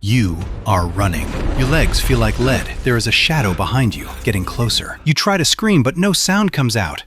You are running. Your legs feel like lead. There is a shadow behind you, getting closer. You try to scream, but no sound comes out.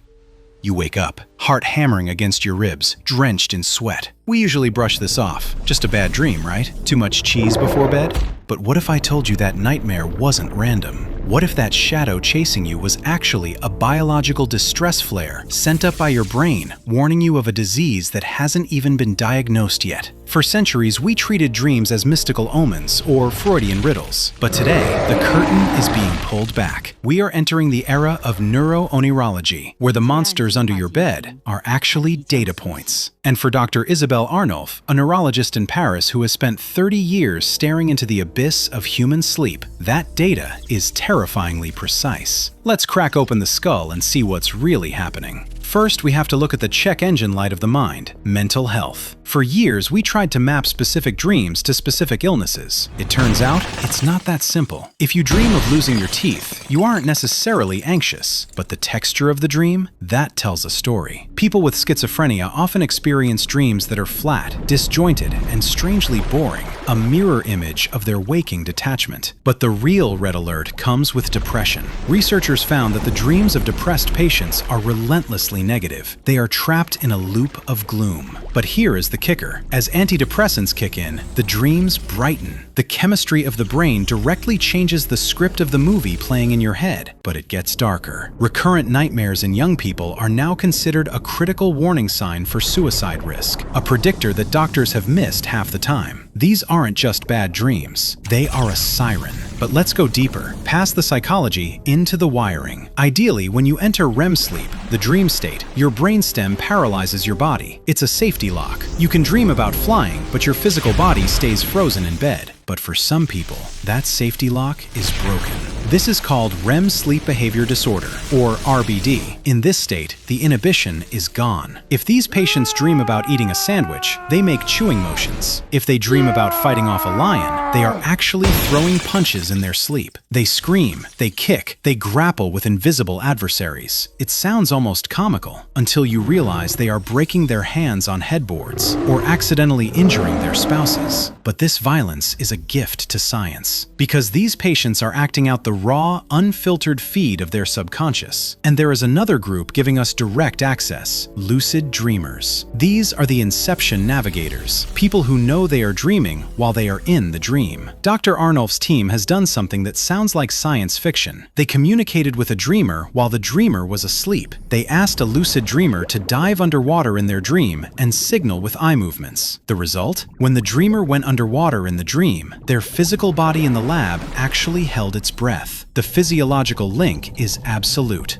You wake up, heart hammering against your ribs, drenched in sweat. We usually brush this off. Just a bad dream, right? Too much cheese before bed? But what if I told you that nightmare wasn't random? What if that shadow chasing you was actually a biological distress flare sent up by your brain, warning you of a disease that hasn't even been diagnosed yet? For centuries, we treated dreams as mystical omens or Freudian riddles. But today, the curtain is being pulled back. We are entering the era of neuroneurology, where the monsters under your bed are actually data points. And for Dr. Isabelle Arnolf, a neurologist in Paris who has spent 30 years staring into the abyss of human sleep, that data is terrifyingly precise. Let's crack open the skull and see what's really happening. First, we have to look at the check engine light of the mind, mental health. For years, we tried to map specific dreams to specific illnesses. It turns out, it's not that simple. If you dream of losing your teeth, you aren't necessarily anxious, but the texture of the dream, that tells a story. People with schizophrenia often experience dreams that are flat, disjointed, and strangely boring, a mirror image of their waking detachment. But the real red alert comes with depression. Researchers found that the dreams of depressed patients are relentlessly negative. They are trapped in a loop of gloom. But here is the kicker. As antidepressants kick in, the dreams brighten. The chemistry of the brain directly changes the script of the movie playing in your head, but it gets darker. Recurrent nightmares in young people are now considered a critical warning sign for suicide risk, a predictor that doctors have missed half the time. These aren't just bad dreams. They are a siren. But let's go deeper, past the psychology, into the wiring. Ideally, when you enter REM sleep, the dream state, your brainstem paralyzes your body. It's a safety lock. You can dream about flying, but your physical body stays frozen in bed. But for some people, that safety lock is broken. This is called REM Sleep Behavior Disorder, or RBD. In this state, the inhibition is gone. If these patients dream about eating a sandwich, they make chewing motions. If they dream about fighting off a lion, they are actually throwing punches in their sleep. They scream, they kick, they grapple with invisible adversaries. It sounds almost comical, until you realize they are breaking their hands on headboards, or accidentally injuring their spouses. But this violence is a gift to science, because these patients are acting out the raw, unfiltered feed of their subconscious. And there is another group giving us direct access, lucid dreamers. These are the inception navigators, people who know they are dreaming while they are in the dream. Dr. Arnolf's team has done something that sounds like science fiction. They communicated with a dreamer while the dreamer was asleep. They asked a lucid dreamer to dive underwater in their dream and signal with eye movements. The result? When the dreamer went underwater in the dream, their physical body in the lab actually held its breath. The physiological link is absolute.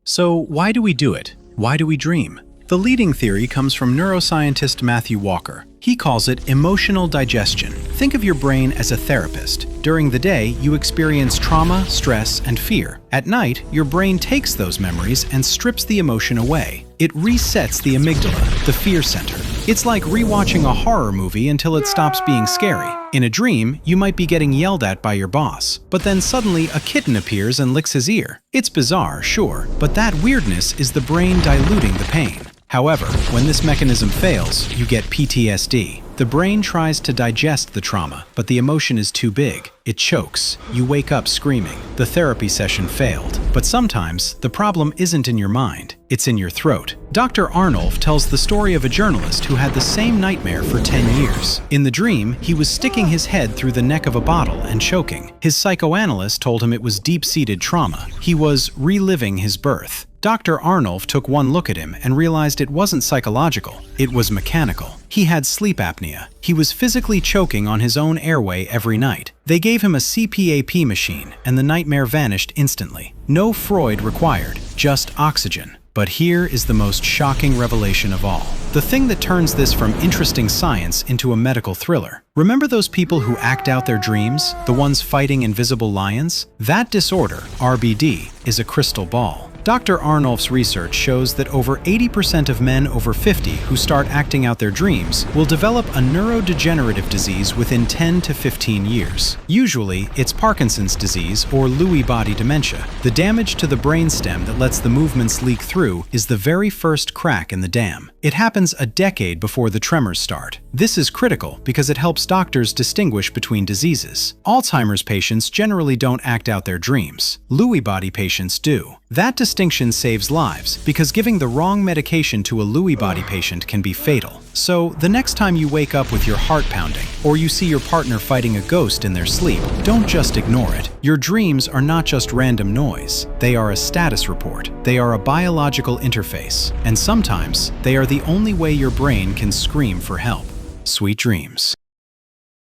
So why do we do it? Why do we dream? The leading theory comes from neuroscientist Matthew Walker. He calls it emotional digestion. Think of your brain as a therapist. During the day, you experience trauma, stress, and fear. At night, your brain takes those memories and strips the emotion away. It resets the amygdala, the fear center. It's like rewatching a horror movie until it stops being scary. In a dream, you might be getting yelled at by your boss, but then suddenly a kitten appears and licks his ear. It's bizarre, sure, but that weirdness is the brain diluting the pain. However, when this mechanism fails, you get PTSD. The brain tries to digest the trauma, but the emotion is too big. It chokes. You wake up screaming. The therapy session failed. But sometimes, the problem isn't in your mind. It's in your throat. Dr. Arnolf tells the story of a journalist who had the same nightmare for 10 years. In the dream, he was sticking his head through the neck of a bottle and choking. His psychoanalyst told him it was deep-seated trauma. He was reliving his birth. Dr. Arnolf took one look at him and realized it wasn't psychological, it was mechanical. He had sleep apnea. He was physically choking on his own airway every night. They gave him a CPAP machine, and the nightmare vanished instantly. No Freud required, just oxygen. But here is the most shocking revelation of all. The thing that turns this from interesting science into a medical thriller. Remember those people who act out their dreams? The ones fighting invisible lions? That disorder, RBD, is a crystal ball. Dr. Arnulf's research shows that over 80% of men over 50 who start acting out their dreams will develop a neurodegenerative disease within 10 to 15 years. Usually, it's Parkinson's disease or Lewy Body Dementia. The damage to the brainstem that lets the movements leak through is the very first crack in the dam. It happens a decade before the tremors start. This is critical because it helps doctors distinguish between diseases. Alzheimer's patients generally don't act out their dreams. Lewy body patients do. That distinction saves lives because giving the wrong medication to a Lewy body patient can be fatal. So, the next time you wake up with your heart pounding or you see your partner fighting a ghost in their sleep, don't just ignore it. Your dreams are not just random noise. They are a status report. They are a biological interface. And sometimes, they are the only way your brain can scream for help. Sweet dreams.